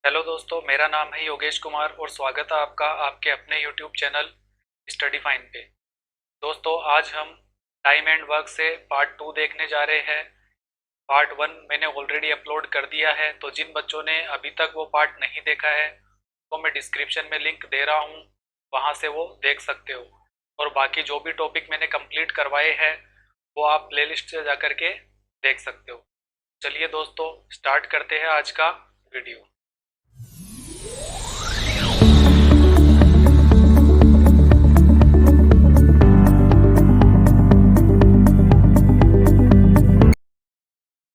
Hello दोस्तों, मेरा नाम है योगेश कुमार और स्वागत है आपका आपके अपने यूट्यूब चैनल स्टडी फाइन पे। दोस्तों, आज हम टाइम एंड वर्क से पार्ट 2 देखने जा रहे हैं। पार्ट 1 मैंने ऑलरेडी अपलोड कर दिया है, तो जिन बच्चों ने अभी तक वो पार्ट नहीं देखा है तो मैं डिस्क्रिप्शन में लिंक दे रहा हूँ, वहाँ से वो देख सकते हो। और बाकी जो भी टॉपिक मैंने कंप्लीट करवाए हैं वो आप प्लेलिस्ट से जा कर के देख सकते हो। चलिए दोस्तों, स्टार्ट करते हैं आज का वीडियो।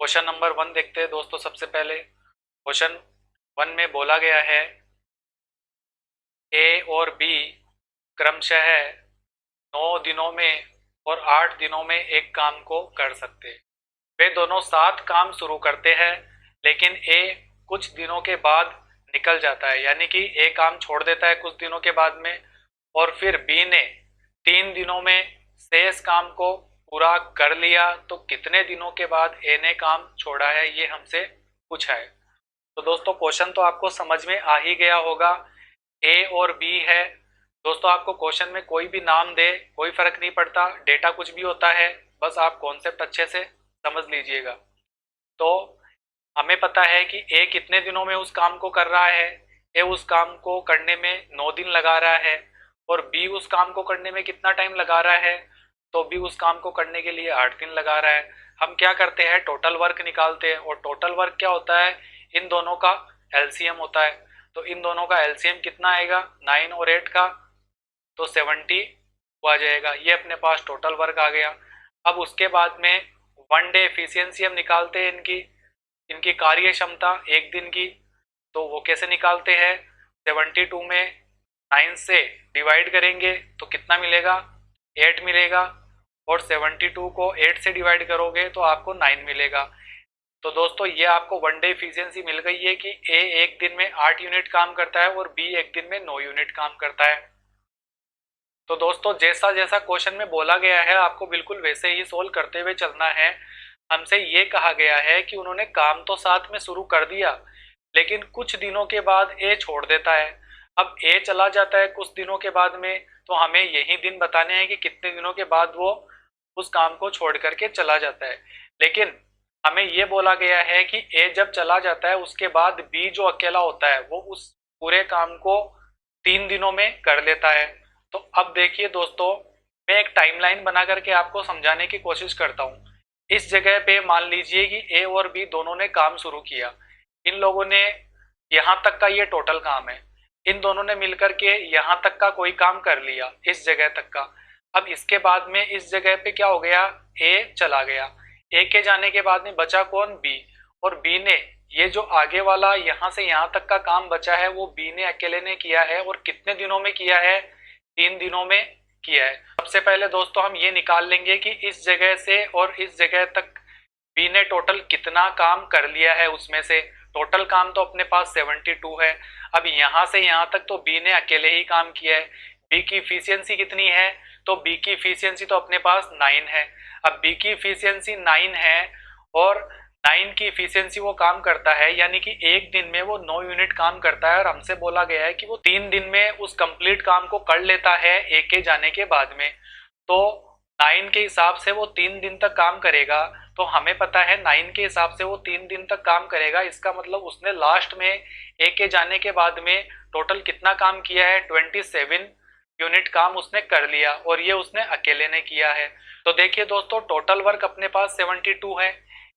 क्वेश्चन नंबर 1 देखते हैं दोस्तों। सबसे पहले क्वेश्चन 1 में बोला गया है ए और बी क्रमशः 9 दिनों में और 8 दिनों में एक काम को कर सकते हैं। वे दोनों 7 काम शुरू करते हैं, लेकिन ए कुछ दिनों के बाद निकल जाता है, यानी कि ए काम छोड़ देता है कुछ दिनों के बाद में, और फिर बी ने 3 दिनों में शेष काम को पूरा कर लिया। तो कितने दिनों के बाद ए ने काम छोड़ा है, ये हमसे पूछा है। तो दोस्तों, क्वेश्चन तो आपको समझ में आ ही गया होगा। ए और बी है दोस्तों। आपको क्वेश्चन में कोई भी नाम दे कोई फर्क नहीं पड़ता, डेटा कुछ भी होता है, बस आप कॉन्सेप्ट अच्छे से समझ लीजिएगा। तो हमें पता है कि ए कितने दिनों में उस काम को कर रहा है। ए उस काम को करने में 9 दिन लगा रहा है, और बी उस काम को करने में कितना टाइम लगा रहा है, तो बी उस काम को करने के लिए 8 दिन लगा रहा है। हम क्या करते हैं, टोटल वर्क निकालते हैं, और टोटल वर्क क्या होता है, इन दोनों का एलसीएम होता है। तो इन दोनों का एलसीएम कितना आएगा, 9 और 8 का, तो 70 आ जाएगा। ये अपने पास टोटल वर्क आ गया। अब उसके बाद में 1 डे एफिशिएंसी हम निकालते हैं, इनकी इनकी कार्य क्षमता एक दिन की। तो वो कैसे निकालते हैं, 72 में 9 से डिवाइड करेंगे तो कितना मिलेगा, 8 मिलेगा, और 72 को 8 से डिवाइड करोगे तो आपको 9 मिलेगा। तो दोस्तों, ये आपको 1 डे एफिशिएंसी मिल गई है कि ए एक दिन में 8 यूनिट काम करता है और बी एक दिन में 9 यूनिट काम करता है। तो दोस्तों, जैसा जैसा क्वेश्चन में बोला गया है आपको बिल्कुल वैसे ही सोल्व करते हुए चलना है। हमसे ये कहा गया है कि उन्होंने काम तो साथ में शुरू कर दिया, लेकिन कुछ दिनों के बाद ए छोड़ देता है। अब ए चला जाता है कुछ दिनों के बाद में, तो हमें यही दिन बताने हैं कि कितने दिनों के बाद वो उस काम को छोड़ करके चला जाता है। लेकिन हमें ये बोला गया है कि ए जब चला जाता है उसके बाद बी जो अकेला होता है वो उस पूरे काम को 3 दिनों में कर लेता है। तो अब देखिए दोस्तों, मैं एक टाइमलाइन बना करके आपको समझाने की कोशिश करता हूँ। इस जगह पे मान लीजिए कि ए और बी दोनों ने काम शुरू किया। इन लोगों ने यहाँ तक का ये टोटल काम है, इन दोनों ने मिलकर के यहाँ तक का कोई काम कर लिया, इस जगह तक का। अब इसके बाद में इस जगह पे क्या हो गया, ए चला गया। ए के जाने के बाद में बचा कौन, बी। और बी ने ये जो आगे वाला यहाँ से यहाँ तक का काम बचा है वो बी ने अकेले ने किया है, और कितने दिनों में किया है, 3 दिनों में किया है। सबसे पहले दोस्तों हम ये निकाल लेंगे कि इस जगह से और इस जगह तक बी ने टोटल कितना काम कर लिया है। उसमें से टोटल काम तो अपने पास 72 है। अब यहाँ से यहाँ तक तो बी ने अकेले ही काम किया है। बी की इफिशियंसी कितनी है, तो बी की इफिशियंसी तो अपने पास 9 है। अब बी की इफिशियंसी 9 है, और 9 की इफिशियंसी वो काम करता है, यानी कि एक दिन में वो 9 यूनिट काम करता है। और हमसे बोला गया है कि वो 3 दिन में उस कंप्लीट काम को कर लेता है ए के जाने के बाद में। तो 9 के हिसाब से वो 3 दिन तक काम करेगा। तो हमें पता है 9 के हिसाब से वो 3 दिन तक काम करेगा। इसका मतलब उसने लास्ट में ए के जाने के बाद में टोटल कितना काम किया है, 27 यूनिट काम उसने कर लिया, और ये उसने अकेले ने किया है। तो देखिए दोस्तों, टोटल वर्क अपने पास 72 है,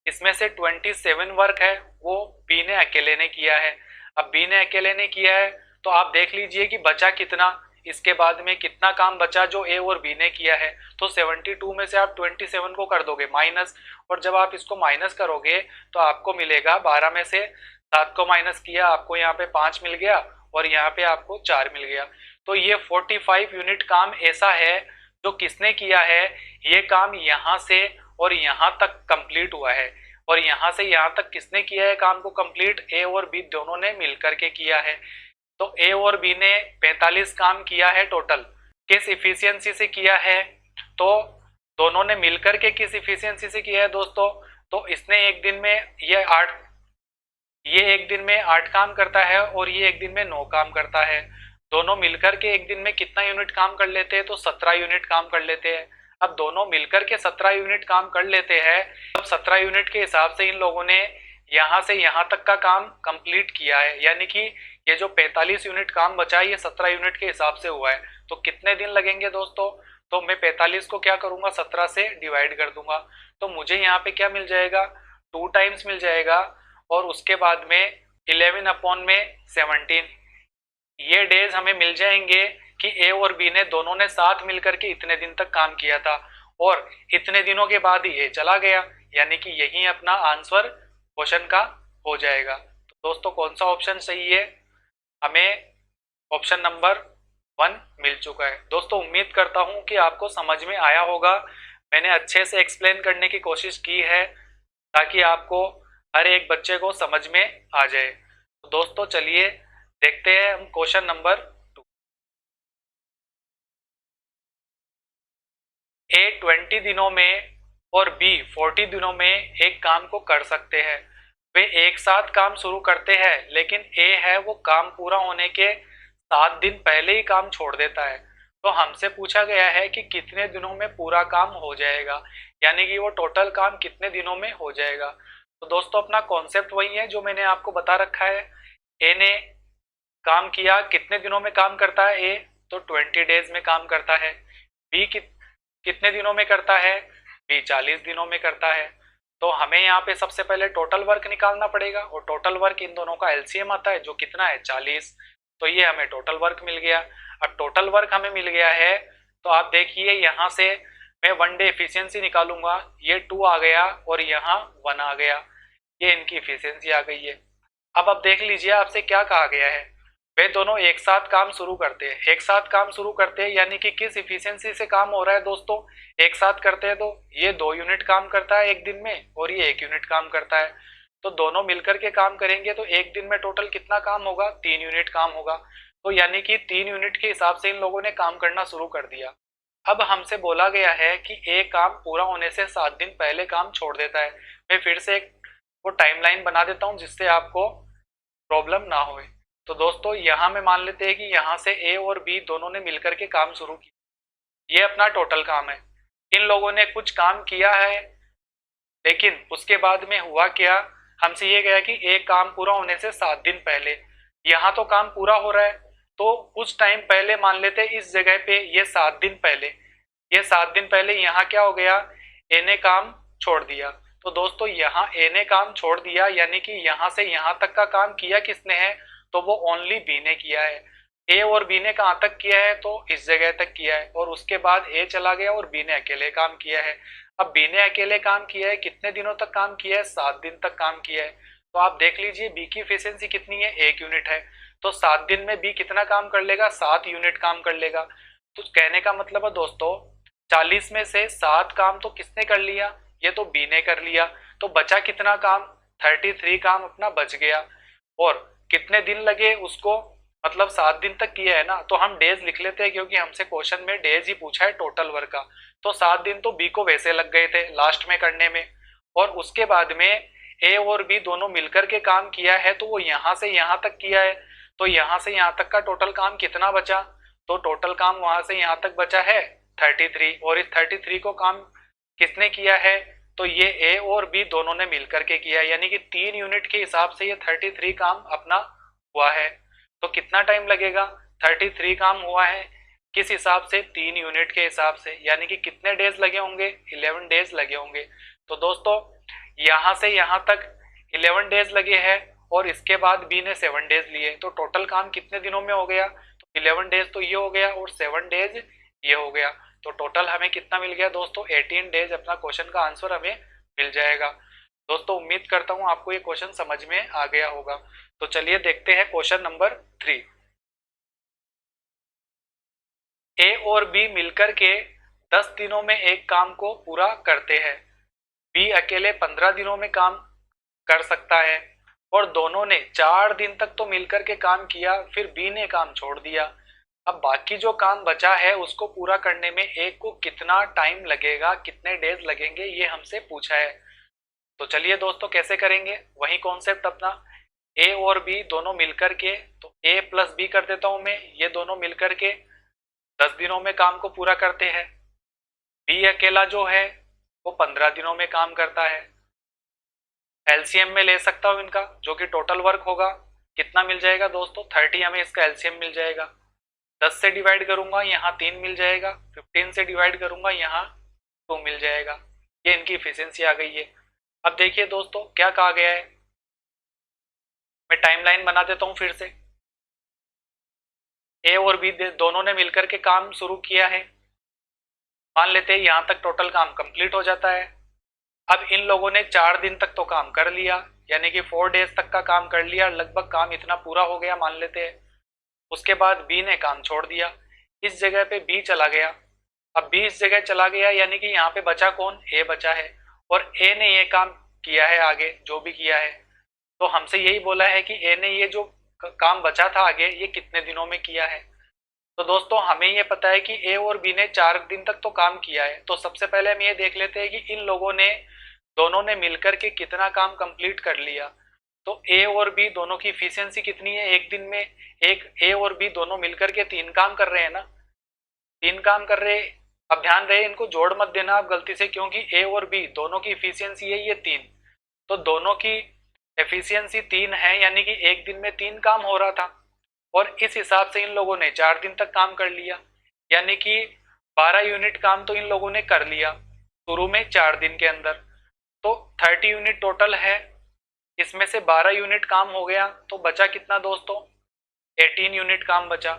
इसमें से 27 वर्क है वो बी ने अकेले ने किया है। अब बी ने अकेले ने किया है, तो आप देख लीजिए कि बचा कितना, इसके बाद में कितना काम बचा जो ए और बी ने किया है। तो 72 में से आप 27 को कर दोगे माइनस, और जब आप इसको माइनस करोगे तो आपको मिलेगा 12 में से 7 को माइनस किया, आपको यहाँ पे 5 मिल गया, और यहाँ पे आपको 4 मिल गया। तो ये 45 यूनिट काम ऐसा है जो किसने किया है, ये काम यहाँ से और यहाँ तक कंप्लीट हुआ है। और यहाँ से यहाँ तक किसने किया है काम को कंप्लीट, ए और बी दोनों ने मिलकर के किया है। तो ए और बी ने 45 काम किया है टोटल। किस इफिशियंसी से किया है, तो दोनों ने मिलकर के किस इफिशियंसी से किया है दोस्तों, तो इसने एक दिन में ये 8 ये एक दिन में 8 काम करता है और ये एक दिन में 9 काम करता है। दोनों मिलकर के एक दिन में कितना यूनिट काम कर लेते हैं? तो 17 यूनिट काम कर लेते हैं। अब दोनों मिलकर के 17 यूनिट काम कर लेते हैं। अब 17 यूनिट के हिसाब से इन लोगों ने यहाँ से यहाँ तक का काम कंप्लीट किया है, यानी कि ये जो 45 यूनिट काम बचा है ये 17 यूनिट के हिसाब से हुआ है। तो कितने दिन लगेंगे दोस्तों? तो मैं 45 को क्या करूंगा, 17 से डिवाइड कर दूंगा। तो मुझे यहाँ पे क्या मिल जाएगा, 2 टाइम्स मिल जाएगा। और उसके बाद में 11 अपॉन में 17, ये डेज हमें मिल जाएंगे कि ए और बी ने दोनों ने साथ मिलकर के इतने दिन तक काम किया था और इतने दिनों के बाद ही ए चला गया, यानी कि यही अपना आंसर क्वेश्चन का हो जाएगा। तो दोस्तों कौन सा ऑप्शन सही है? हमें ऑप्शन नंबर 1 मिल चुका है। दोस्तों उम्मीद करता हूं कि आपको समझ में आया होगा। मैंने अच्छे से एक्सप्लेन करने की कोशिश की है ताकि आपको हर एक बच्चे को समझ में आ जाए। तो दोस्तों चलिए देखते हैं हम क्वेश्चन नंबर 2। ए 20 दिनों में और बी 40 दिनों में एक काम को कर सकते हैं। वे एक साथ काम शुरू करते हैं, लेकिन ए है वो काम पूरा होने के 7 दिन पहले ही काम छोड़ देता है। तो हमसे पूछा गया है कि कितने दिनों में पूरा काम हो जाएगा, यानी कि वो टोटल काम कितने दिनों में हो जाएगा। तो दोस्तों अपना कॉन्सेप्ट वही है जो मैंने आपको बता रखा है। ए ने काम किया, कितने दिनों में काम करता है ए? तो 20 डेज में काम करता है। बी कितने दिनों में करता है? बी 40 दिनों में करता है। तो हमें यहाँ पे सबसे पहले टोटल वर्क निकालना पड़ेगा और टोटल वर्क इन दोनों का एलसीएम आता है जो कितना है 40। तो ये हमें टोटल वर्क मिल गया। अब टोटल वर्क हमें मिल गया है तो आप देखिए यहाँ से मैं 1 डे एफिशिएंसी निकालूंगा, ये 2 आ गया और यहाँ 1 आ गया, ये इनकी एफिशिएंसी आ गई है। अब देख लीजिए आपसे क्या कहा गया है, वे दोनों एक साथ काम शुरू करते हैं। एक साथ काम शुरू करते हैं यानी कि किस इफिशियंसी से काम हो रहा है दोस्तों? एक साथ करते हैं तो ये 2 यूनिट काम करता है एक दिन में और ये 1 यूनिट काम करता है। तो दोनों मिलकर के काम करेंगे तो एक दिन में टोटल कितना काम होगा? 3 यूनिट काम होगा। तो यानी कि 3 यूनिट के हिसाब से इन लोगों ने काम करना शुरू कर दिया। अब हमसे बोला गया है कि एक काम पूरा होने से 7 दिन पहले काम छोड़ देता है। मैं फिर से एक वो टाइमलाइन बना देता हूँ जिससे आपको प्रॉब्लम ना हो। तो दोस्तों यहाँ में मान लेते हैं कि यहाँ से ए और बी दोनों ने मिलकर के काम शुरू किया, ये अपना टोटल काम है। इन लोगों ने कुछ काम किया है लेकिन उसके बाद में हुआ क्या, हमसे ये गया कि एक काम पूरा होने से 7 दिन पहले, यहाँ तो काम पूरा हो रहा है तो कुछ टाइम पहले मान लेते हैं इस जगह पे ये 7 दिन पहले, ये 7 दिन पहले यहाँ क्या हो गया, ए ने काम छोड़ दिया। तो दोस्तों यहाँ ए ने काम छोड़ दिया यानी कि यहाँ से यहाँ तक का काम किया किसने है? तो वो ओनली बी ने किया है। ए और बी ने कहाँ तक किया है? तो इस जगह तक किया है और उसके बाद ए चला गया और बी ने अकेले काम किया है। अब बी ने अकेले काम किया है, कितने दिनों तक काम किया है? 7 दिन तक काम किया है। तो आप देख लीजिए बी की एफिशिएंसी कितनी है? 1 यूनिट है। तो 7 दिन में बी कितना काम कर लेगा? 7 यूनिट काम कर लेगा। तो कहने का मतलब है दोस्तों 40 में से 7 काम तो किसने कर लिया? ये तो बी ने कर लिया। तो बचा कितना काम? 33 काम अपना बच गया। और कितने दिन लगे उसको? मतलब 7 दिन तक किया है ना, तो हम डेज लिख लेते हैं क्योंकि हमसे क्वेश्चन में डेज ही पूछा है टोटल वर्क का। तो 7 दिन तो बी को वैसे लग गए थे लास्ट में करने में। और उसके बाद में ए और बी दोनों मिलकर के काम किया है तो वो यहाँ से यहाँ तक किया है। तो यहाँ से यहाँ तक का टोटल काम कितना बचा? तो टोटल काम वहां से यहाँ तक बचा है 33। और इस 33 को काम किसने किया है? तो ये ए और बी दोनों ने मिलकर के किया है, यानी कि 3 यूनिट के हिसाब से ये 33 काम अपना हुआ है। तो कितना टाइम लगेगा? 33 काम हुआ है किस हिसाब से? 3 यूनिट के हिसाब से, यानी कि कितने डेज लगे होंगे? 11 डेज लगे होंगे। तो दोस्तों यहाँ से यहाँ तक 11 डेज लगे हैं और इसके बाद बी ने 7 डेज लिए, तो टोटल काम कितने दिनों में हो गया? तो 11 डेज तो ये हो गया और 7 डेज ये हो गया। तो टोटल हमें कितना मिल गया दोस्तों? 18 डेज अपना क्वेश्चन का आंसर हमें मिल जाएगा। दोस्तों उम्मीद करता हूं आपको ये क्वेश्चन समझ में आ गया होगा। तो चलिए देखते हैं क्वेश्चन नंबर 3। ए और बी मिलकर के 10 दिनों में एक काम को पूरा करते हैं। बी अकेले 15 दिनों में काम कर सकता है और दोनों ने 4 दिन तक तो मिलकर के काम किया, फिर बी ने काम छोड़ दिया। अब बाकी जो काम बचा है उसको पूरा करने में एक को कितना टाइम लगेगा, कितने डेज लगेंगे, ये हमसे पूछा है। तो चलिए दोस्तों कैसे करेंगे, वही कॉन्सेप्ट अपना ए और बी दोनों मिलकर के, तो ए प्लस बी कर देता हूं मैं, ये दोनों मिलकर के 10 दिनों में काम को पूरा करते हैं। बी अकेला जो है वो 15 दिनों में काम करता है। एलसीएम में ले सकता हूं इनका, जो कि टोटल वर्क होगा, कितना मिल जाएगा दोस्तों, 30 हमें इसका एलसीएम मिल जाएगा। 10 से डिवाइड करूंगा यहाँ 3 मिल जाएगा, 15 से डिवाइड करूंगा यहाँ 2 मिल जाएगा। ये इनकी इफिशियंसी आ गई है। अब देखिए दोस्तों क्या कहा गया है, मैं टाइमलाइन बना देता हूं फिर से। ए और बी दोनों ने मिलकर के काम शुरू किया है, मान लेते हैं यहां तक टोटल काम कंप्लीट हो जाता है। अब इन लोगों ने 4 दिन तक तो काम कर लिया, यानी कि 4 डेज तक का काम कर लिया, लगभग काम इतना पूरा हो गया मान लेते हैं। उसके बाद बी ने काम छोड़ दिया, इस जगह पे बी चला गया। अब बी इस जगह चला गया, यानी कि यहाँ पे बचा कौन, ए बचा है, और ए ने ये काम किया है आगे जो भी किया है। तो हमसे यही बोला है कि ए ने ये जो काम बचा था आगे, ये कितने दिनों में किया है। तो दोस्तों हमें ये पता है कि ए और बी ने 4 दिन तक तो काम किया है, तो सबसे पहले हम ये देख लेते हैं कि इन लोगों ने दोनों ने मिलकर के कितना काम कंप्लीट कर लिया। तो ए और बी दोनों की इफिशियंसी कितनी है एक दिन में, एक ए और बी दोनों मिलकर के 3 काम कर रहे हैं ना, 3 काम कर रहे। अब ध्यान रहे इनको जोड़ मत देना आप गलती से, क्योंकि ए और बी दोनों की इफिशियंसी है ये 3, तो दोनों की एफिशिएंसी 3 है, यानी कि एक दिन में 3 काम हो रहा था, और इस हिसाब से इन लोगों ने 4 दिन तक काम कर लिया, यानी कि 12 यूनिट काम तो इन लोगों ने कर लिया शुरू में 4 दिन के अंदर। तो 30 यूनिट टोटल है, इसमें से 12 यूनिट काम हो गया, तो बचा कितना दोस्तों, 18 यूनिट काम बचा।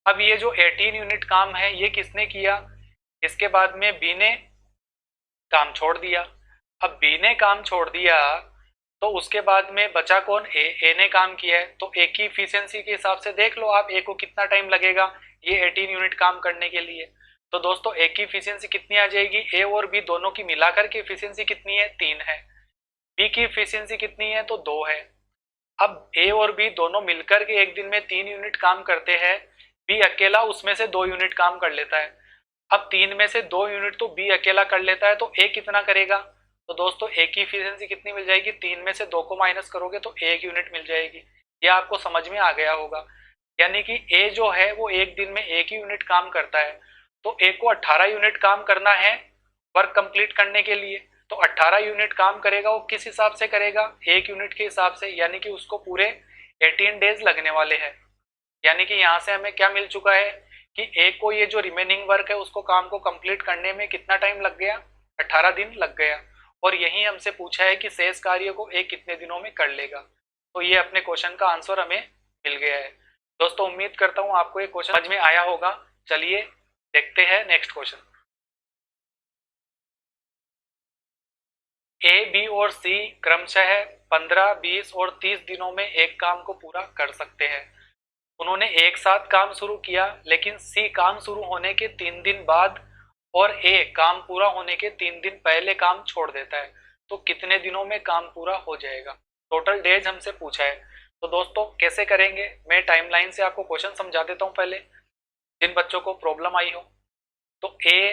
अब ये जो 18 यूनिट काम है ये किसने किया, इसके बाद में बी ने काम छोड़ दिया। अब बी ने काम छोड़ दिया तो उसके बाद में बचा कौन, ए ने काम किया है, तो ए की इफिशियंसी के हिसाब से देख लो आप ए को कितना टाइम लगेगा ये 18 यूनिट काम करने के लिए। तो दोस्तों ए की इफिशियंसी कितनी आ जाएगी, ए और बी दोनों की मिलाकर के इफिशियंसी कितनी है, 3 है। बी की इफिशियंसी कितनी है, तो 2 है। अब ए और बी दोनों मिलकर के एक दिन में 3 यूनिट काम करते हैं, बी अकेला उसमें से 2 यूनिट काम कर लेता है। अब 3 में से 2 यूनिट तो बी अकेला कर लेता है, तो ए कितना करेगा, तो दोस्तों ए की इफिशियंसी कितनी मिल जाएगी, 3 में से 2 को माइनस करोगे तो 1 यूनिट मिल जाएगी। ये आपको समझ में आ गया होगा, यानी कि ए जो है वो एक दिन में 1 यूनिट काम करता है, तो ए को 18 यूनिट काम करना है वर्क कंप्लीट करने के लिए। तो 18 यूनिट काम करेगा, वो किस हिसाब से करेगा, 1 यूनिट के हिसाब से, यानी कि उसको पूरे 18 डेज लगने वाले हैं। यानी कि यहाँ से हमें क्या मिल चुका है कि ए को ये जो रिमेनिंग वर्क है उसको काम को कंप्लीट करने में कितना टाइम लग गया, 18 दिन लग गया। और यही हमसे पूछा है कि शेष कार्य को ए कितने दिनों में कर लेगा। तो ये अपने क्वेश्चन का आंसर हमें मिल गया है। दोस्तों उम्मीद करता हूँ आपको ये क्वेश्चन समझ में आया होगा। चलिए देखते हैं नेक्स्ट क्वेश्चन। ए, बी और सी क्रमशः 15, 20 और 30 दिनों में एक काम को पूरा कर सकते हैं। उन्होंने एक साथ काम शुरू किया, लेकिन सी काम शुरू होने के 3 दिन बाद और ए काम पूरा होने के 3 दिन पहले काम छोड़ देता है, तो कितने दिनों में काम पूरा हो जाएगा। टोटल डेज हमसे पूछा है। तो दोस्तों कैसे करेंगे, मैं टाइमलाइन से आपको क्वेश्चन समझा देता हूं पहले, जिन बच्चों को प्रॉब्लम आई हो। तो ए,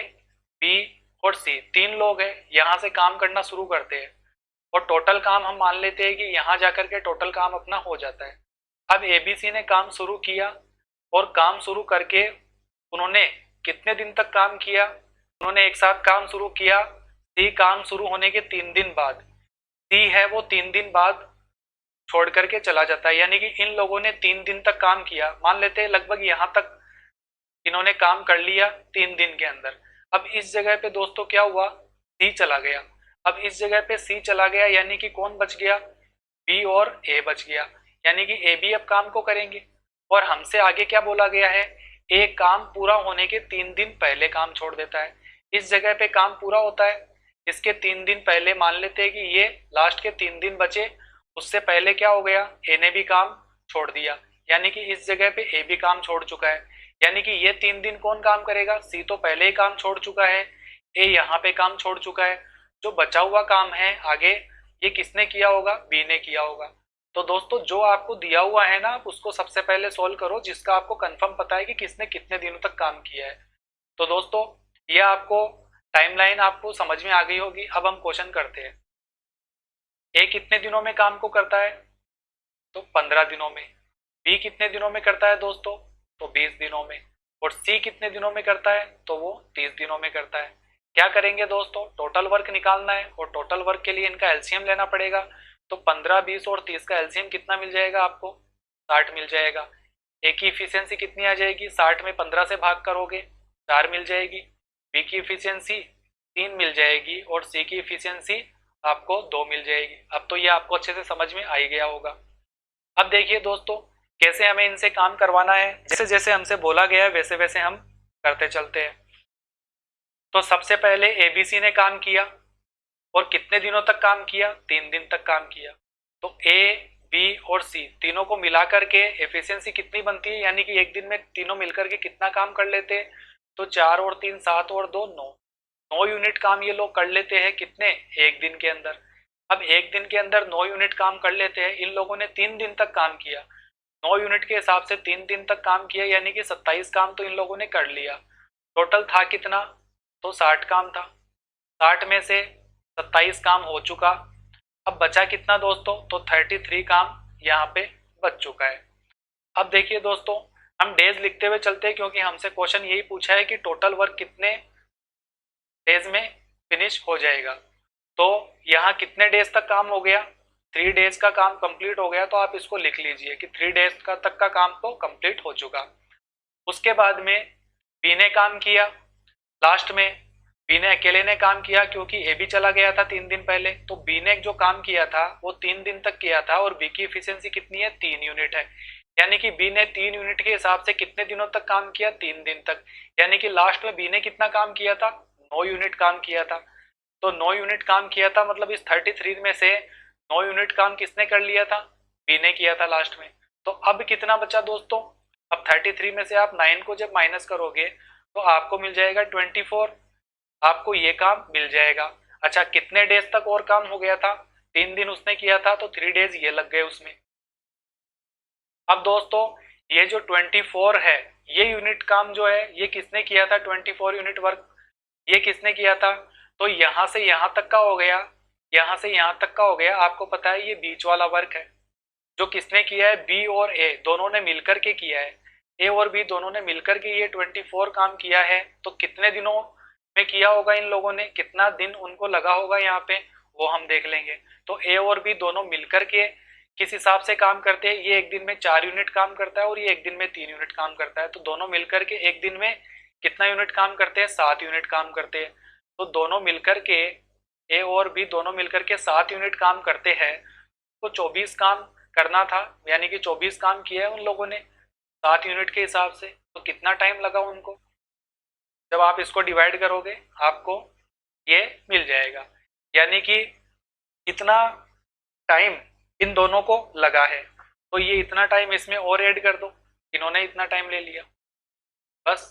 बी और सी 3 लोग हैं, यहां से काम करना शुरू करते हैं, और टोटल काम हम मान लेते हैं कि यहां जाकर के टोटल काम अपना हो जाता है। अब एबीसी ने काम शुरू किया, और काम शुरू करके उन्होंने कितने दिन तक काम किया, उन्होंने एक साथ काम शुरू किया। सी काम शुरू होने के 3 दिन बाद, सी है वो 3 दिन बाद छोड़ करके चला जाता है, यानी कि इन लोगों ने 3 दिन तक काम किया, मान लेते हैं लगभग यहां तक इन्होंने काम कर लिया 3 दिन के अंदर। अब इस जगह पे दोस्तों क्या हुआ, सी चला गया। अब इस जगह पे सी चला गया, यानी कि कौन बच गया, बी और ए बच गया, यानी कि ए भी अब काम को करेंगे। और हमसे आगे क्या बोला गया है, ए काम पूरा होने के 3 दिन पहले काम छोड़ देता है। इस जगह पे काम पूरा होता है, इसके 3 दिन पहले मान लेते हैं कि ये लास्ट के 3 दिन बचे, उससे पहले क्या हो गया, ए ने भी काम छोड़ दिया, यानी कि इस जगह पे ए भी काम छोड़ चुका है। यानी कि ये 3 दिन कौन काम करेगा, सी तो पहले ही काम छोड़ चुका है, ए यहाँ पे काम छोड़ चुका है, जो बचा हुआ काम है आगे ये किसने किया होगा, बी ने किया होगा। तो दोस्तों जो आपको दिया हुआ है ना, आप उसको सबसे पहले सोल्व करो, जिसका आपको कंफर्म पता है कि किसने कितने दिनों तक काम किया है। तो दोस्तों ये आपको टाइमलाइन आपको समझ में आ गई होगी। अब हम क्वेश्चन करते हैं, ए कितने दिनों में काम को करता है, तो 15 दिनों में। बी कितने दिनों में करता है दोस्तों, तो 20 दिनों में। और सी कितने दिनों में करता है, तो वो 30 दिनों में करता है। क्या करेंगे दोस्तों, टोटल वर्क निकालना है और टोटल वर्क के लिए इनका एलसीएम लेना पड़ेगा। तो 15, 20 और 30 का एलसीएम कितना मिल जाएगा आपको, 60 मिल जाएगा। ए की इफिशियंसी कितनी आ जाएगी, 60 में 15 से भाग करोगे 4 मिल जाएगी। बी की इफिशियंसी 3 मिल जाएगी और सी की इफिशियंसी आपको 2 मिल जाएगी। अब तो ये आपको अच्छे से समझ में आ ही गया होगा। अब देखिए दोस्तों कैसे हमें इनसे काम करवाना है, जैसे जैसे हमसे बोला गया है वैसे वैसे हम करते चलते हैं। तो सबसे पहले एबीसी ने काम किया और कितने दिनों तक काम किया, 3 दिन तक काम किया। तो ए बी और सी तीनों को मिलाकर के एफिशिएंसी कितनी बनती है, यानी कि एक दिन में तीनों मिलकर के कितना काम कर लेते हैं, तो 4 और 3 7 और 2 9, 9 यूनिट काम ये लोग कर लेते हैं कितने, एक दिन के अंदर। अब एक दिन के अंदर 9 यूनिट काम कर लेते हैं, इन लोगों ने 3 दिन तक काम किया। 9 यूनिट के हिसाब से 3 दिन तक काम किया, यानी कि 27 काम तो इन लोगों ने कर लिया। टोटल था कितना, तो 60 काम था। 60 में से 27 काम हो चुका। अब बचा कितना दोस्तों, तो 33 काम यहाँ पे बच चुका है। अब देखिए दोस्तों हम डेज लिखते हुए चलते हैं, क्योंकि हमसे क्वेश्चन यही पूछा है कि टोटल वर्क कितने डेज में फिनिश हो जाएगा। तो यहाँ कितने डेज तक काम हो गया, 3 डेज का काम कंप्लीट हो गया। तो आप इसको लिख लीजिए कि 3 डेज का तक का काम तो कंप्लीट हो चुका। उसके बाद में बी ने काम किया, लास्ट में बी ने अकेले ने काम किया, क्योंकि ए भी चला गया था 3 दिन पहले। तो बी ने जो काम किया था वो 3 दिन तक किया था और बी की इफिशियंसी कितनी है, 3 यूनिट है। यानी कि बी ने 3 यूनिट के हिसाब से कितने दिनों तक काम किया, 3 दिन तक। यानी कि लास्ट में बी ने कितना काम किया था, 9 यूनिट काम किया था। तो 9 यूनिट काम किया था, मतलब इस 33 में से 9 यूनिट काम किसने कर लिया था, बी ने किया था लास्ट में। तो अब कितना बचा दोस्तों, अब 33 में से आप 9 को जब माइनस करोगे तो आपको मिल जाएगा 24, आपको ये काम मिल जाएगा। अच्छा कितने डेज तक और काम हो गया था, 3 दिन उसने किया था, तो 3 डेज ये लग गए उसमें। अब दोस्तों ये जो 24 है, ये यूनिट काम जो है ये किसने किया था, 24 यूनिट वर्क ये किसने किया था, तो यहां से यहां तक का हो गया, यहां से यहां तक का हो गया। आपको पता है ये बीच वाला वर्क है जो किसने किया है, बी और ए दोनों ने मिलकर के किया है। ए और बी दोनों ने मिलकर के ये 24 काम किया है। तो कितने दिनों में किया होगा इन लोगों ने, कितना दिन उनको लगा होगा यहाँ पे, वो हम देख लेंगे। तो ए और बी दोनों मिलकर के किस हिसाब से काम करते हैं, ये एक दिन में 4 यूनिट काम करता है और ये एक दिन में 3 यूनिट काम करता है। तो दोनों मिलकर के एक दिन में कितना यूनिट काम करते हैं, 7 यूनिट काम करते हैं। तो दोनों मिलकर के ए और बी दोनों मिलकर के 7 यूनिट काम करते हैं। तो 24 काम करना था, यानी कि 24 काम किया है उन लोगों ने 7 यूनिट के हिसाब से। तो कितना टाइम लगा उनको, जब आप इसको डिवाइड करोगे आपको ये मिल जाएगा, यानी कि इतना टाइम इन दोनों को लगा है। तो ये इतना टाइम इसमें और ऐड कर दो, इन्होंने इतना टाइम ले लिया बस।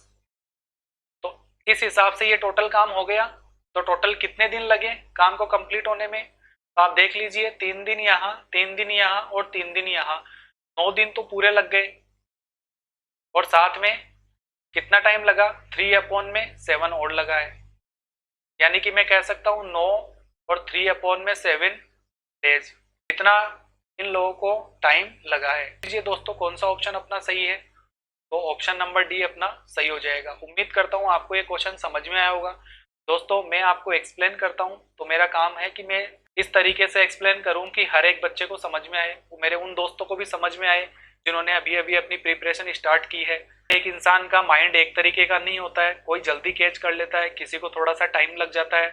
तो इस हिसाब से ये टोटल काम हो गया। तो टोटल कितने दिन लगे काम को कंप्लीट होने में, तो आप देख लीजिए 3 दिन यहाँ, 3 दिन यहाँ और 3 दिन यहाँ, 9 दिन तो पूरे लग गए। और साथ में कितना टाइम लगा, 3/7 और लगा है। यानी कि मैं कह सकता हूँ 9 और 3/7 डेज, इतना इन लोगों को टाइम लगा है। लीजिए दोस्तों कौन सा ऑप्शन अपना सही है, तो ऑप्शन नंबर डी अपना सही हो जाएगा। उम्मीद करता हूँ आपको ये क्वेश्चन समझ में आया होगा। दोस्तों मैं आपको एक्सप्लेन करता हूँ तो मेरा काम है कि मैं इस तरीके से एक्सप्लेन करूँ कि हर एक बच्चे को समझ में आए, वो मेरे उन दोस्तों को भी समझ में आए जिन्होंने अभी अभी अपनी प्रिपरेशन स्टार्ट की है। एक इंसान का माइंड एक तरीके का नहीं होता है, कोई जल्दी कैच कर लेता है, किसी को थोड़ा सा टाइम लग जाता है।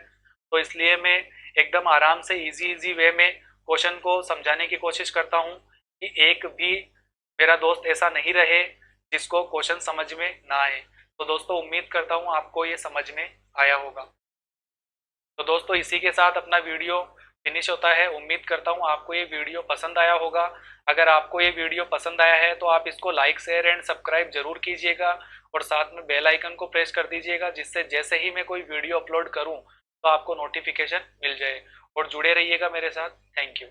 तो इसलिए मैं एकदम आराम से इजी वे में क्वेश्चन को समझाने की कोशिश करता हूँ कि एक भी मेरा दोस्त ऐसा नहीं रहे जिसको क्वेश्चन समझ में ना आए। तो दोस्तों उम्मीद करता हूँ आपको ये समझ में आया होगा। तो दोस्तों इसी के साथ अपना वीडियो फिनिश होता है। उम्मीद करता हूँ आपको ये वीडियो पसंद आया होगा। अगर आपको ये वीडियो पसंद आया है तो आप इसको लाइक शेयर एंड सब्सक्राइब जरूर कीजिएगा और साथ में बेल आइकन को प्रेस कर दीजिएगा, जिससे जैसे ही मैं कोई वीडियो अपलोड करूँ तो आपको नोटिफिकेशन मिल जाए। और जुड़े रहिएगा मेरे साथ। Thank you.